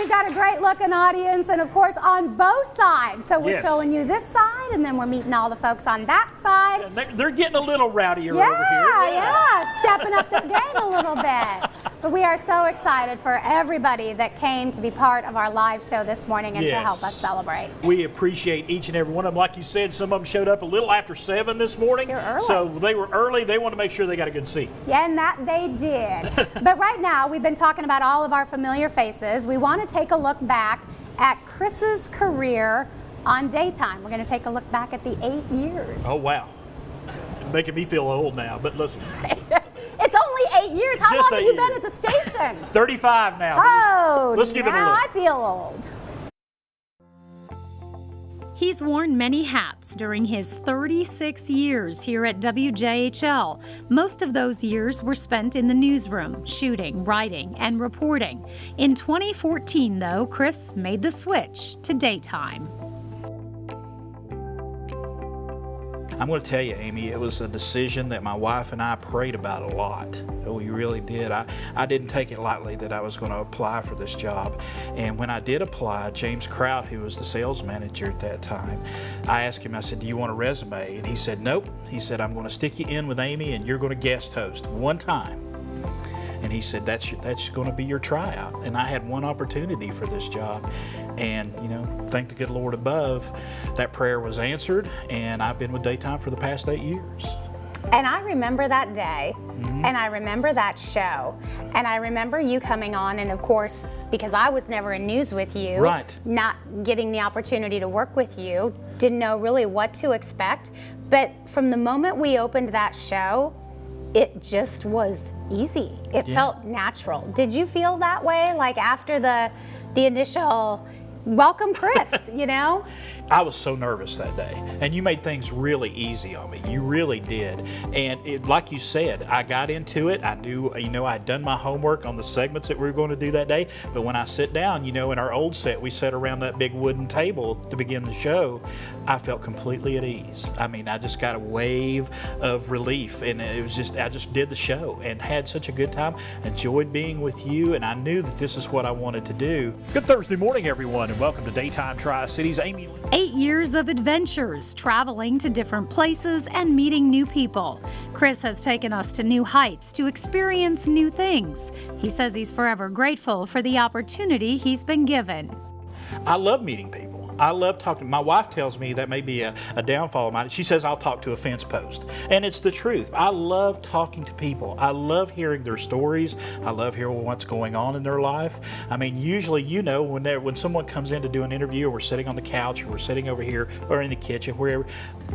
we've got a great looking audience, and of course on both sides. So we're showing you this side, and then we're meeting all the folks on that side. And they're getting a little rowdier over here. Yeah, stepping up their game a little bit. But we are so excited for everybody that came to be part of our live show this morning and to help us celebrate. We appreciate each and every one of them. Like you said, some of them showed up a little after 7 this morning. They're early. So they were early. They want to make sure they got a good seat. Yeah, and that they did. But right now, we've been talking about all of our familiar faces. We want to take a look back at Chris's career on daytime. We're going to take a look back at the 8 years. Oh, wow. Making me feel old now, but listen. It's only 8 years. How long have you been at the station? 35 now. Oh, let's give it a look. I feel old. He's worn many hats during his 36 years here at WJHL. Most of those years were spent in the newsroom, shooting, writing, and reporting. In 2014, though, Chris made the switch to daytime. I'm going to tell you, Amy, it was a decision that my wife and I prayed about a lot. We really did. I didn't take it lightly that I was going to apply for this job. And when I did apply, James Kraut, who was the sales manager at that time, I asked him, I said, do you want a resume? And he said, nope. He said, I'm going to stick you in with Amy and you're going to guest host one time. And he said, that's going to be your tryout. And I had one opportunity for this job. And, you know, thank the good Lord above, that prayer was answered. And I've been with Daytime for the past 8 years. And I remember that day, and I remember that show, and I remember you coming on, and of course, because I was never in news with you, not getting the opportunity to work with you, didn't know really what to expect. But from the moment we opened that show, it just was easy. It felt natural. Did you feel that way, like after the initial welcome, Chris, you know? I was so nervous that day, and you made things really easy on me. You really did. And like you said, I got into it. I knew, you know, I'd done my homework on the segments that we were going to do that day. But when I sit down, you know, in our old set, we sat around that big wooden table to begin the show. I felt completely at ease. I mean, I just got a wave of relief, and it was just, I just did the show and had such a good time, enjoyed being with you, and I knew that this is what I wanted to do. Good Thursday morning, everyone, and welcome to Daytime Tri-Cities. Amy. 8 years of adventures, traveling to different places and meeting new people. Chris has taken us to new heights to experience new things. He says he's forever grateful for the opportunity he's been given. I love meeting people. I love talking. My wife tells me that may be a downfall of mine. She says I'll talk to a fence post. And it's the truth. I love talking to people. I love hearing their stories. I love hearing what's going on in their life. I mean, usually, you know, when someone comes in to do an interview, or we're sitting on the couch, or we're sitting over here, or in the kitchen, wherever,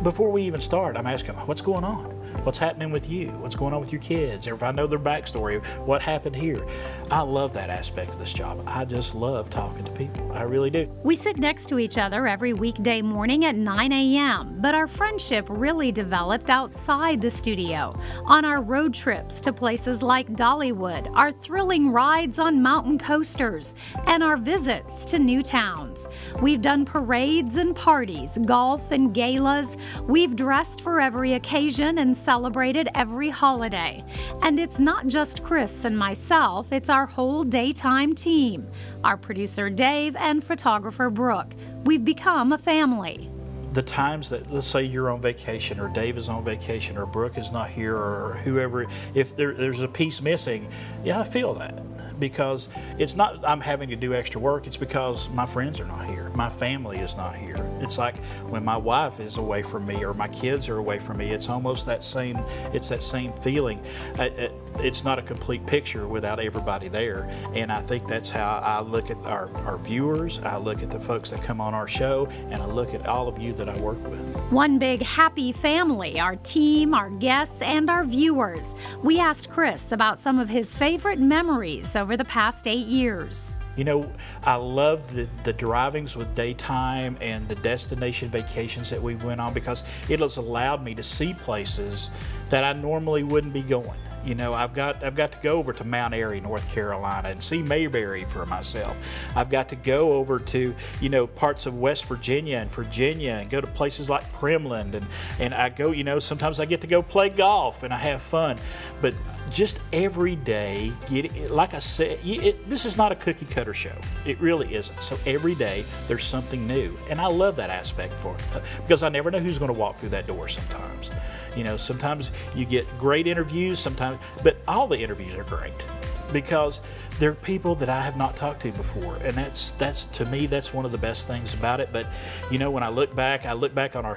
before we even start, I'm asking them, what's going on? What's happening with you? What's going on with your kids? Or if I know their backstory, what happened here? I love that aspect of this job. I just love talking to people. I really do. We sit next to each other every weekday morning at 9 a.m., but our friendship really developed outside the studio, on our road trips to places like Dollywood, our thrilling rides on mountain coasters, and our visits to new towns. We've done parades and parties, golf and galas. We've dressed for every occasion and celebrated every holiday. And it's not just Chris and myself, it's our whole daytime team, our producer Dave and photographer Brooke. We've become a family. The times that, let's say you're on vacation, or Dave is on vacation, or Brooke is not here, or whoever, if there's a piece missing, yeah, I feel that. Because it's not I'm having to do extra work, it's because my friends are not here. My family is not here. It's like when my wife is away from me, or my kids are away from me, it's almost that same feeling. It's not a complete picture without everybody there. And I think that's how I look at our viewers, I look at the folks that come on our show, and I look at all of you that I work with. One big happy family, our team, our guests, and our viewers. We asked Chris about some of his favorite memories over the past 8 years. You know, I love the drivings with Daytime and the destination vacations that we went on, because it has allowed me to see places that I normally wouldn't be going. You know, I've got to go over to Mount Airy, North Carolina, and see Mayberry for myself. I've got to go over to, you know, parts of West Virginia and go to places like Primland, and I go, you know, sometimes I get to go play golf and I have fun. But just every day, like I said, this is not a cookie cutter show. It really isn't. So every day there's something new, and I love that aspect for it because I never know who's going to walk through that door. Sometimes, sometimes you get great interviews, sometimes, but all the interviews are great because they're people that I have not talked to before, and that's to me that's one of the best things about it. But when I look back on our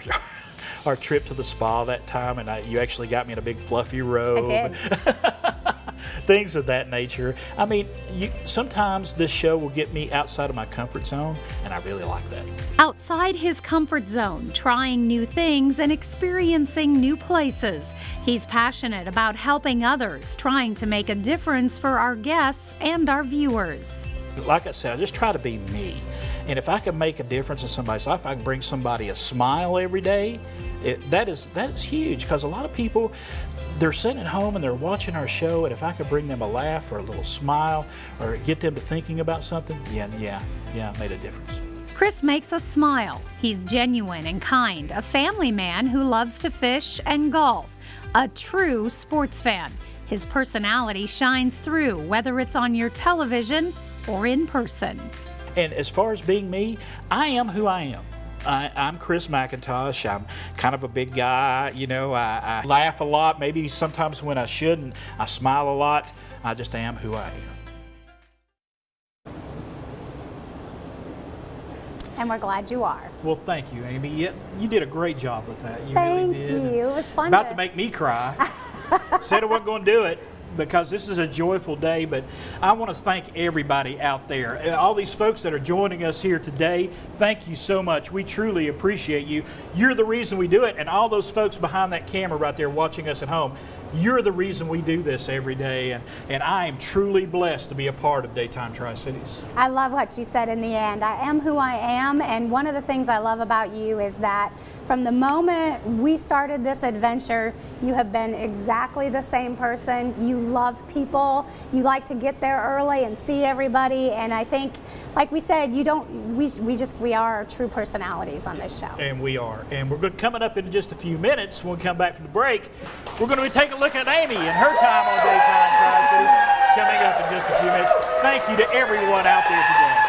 our trip to the spa that time, and you actually got me in a big fluffy robe. I did. Things of that nature. I mean, sometimes this show will get me outside of my comfort zone, and I really like that. Outside his comfort zone, trying new things and experiencing new places. He's passionate about helping others, trying to make a difference for our guests and our viewers. Like I said, I just try to be me. And if I can make a difference in somebody's life, I can bring somebody a smile every day, that is huge, because a lot of people, they're sitting at home and they're watching our show, and if I could bring them a laugh or a little smile or get them to thinking about something, yeah, it made a difference. Chris makes us smile. He's genuine and kind, a family man who loves to fish and golf, a true sports fan. His personality shines through, whether it's on your television or in person. And as far as being me, I am who I am. I'm Chris McIntosh. I'm kind of a big guy, I laugh a lot, maybe sometimes when I shouldn't. I smile a lot. I just am who I am. And we're glad you are. Well, thank you, Amy. You did a great job with that. You Thank really did. you. It was fun. About to make me cry. Said I wasn't going to do it, because this is a joyful day, but I want to thank everybody out there. All these folks that are joining us here today, thank you so much. We truly appreciate you. You're the reason we do it, and all those folks behind that camera right there watching us at home, you're the reason we do this every day, and I am truly blessed to be a part of Daytime Tri-Cities. I love what you said in the end. I am who I am, and one of the things I love about you is that from the moment we started this adventure, you have been exactly the same person. You love people. You like to get there early and see everybody. And I think, like we said, we are true personalities on this show. And we are. And we're coming up in just a few minutes. When we come back from the break, we're going to be taking a look at Amy and her time on Daytime Tri-Cities. It's coming up in just a few minutes. Thank you to everyone out there today.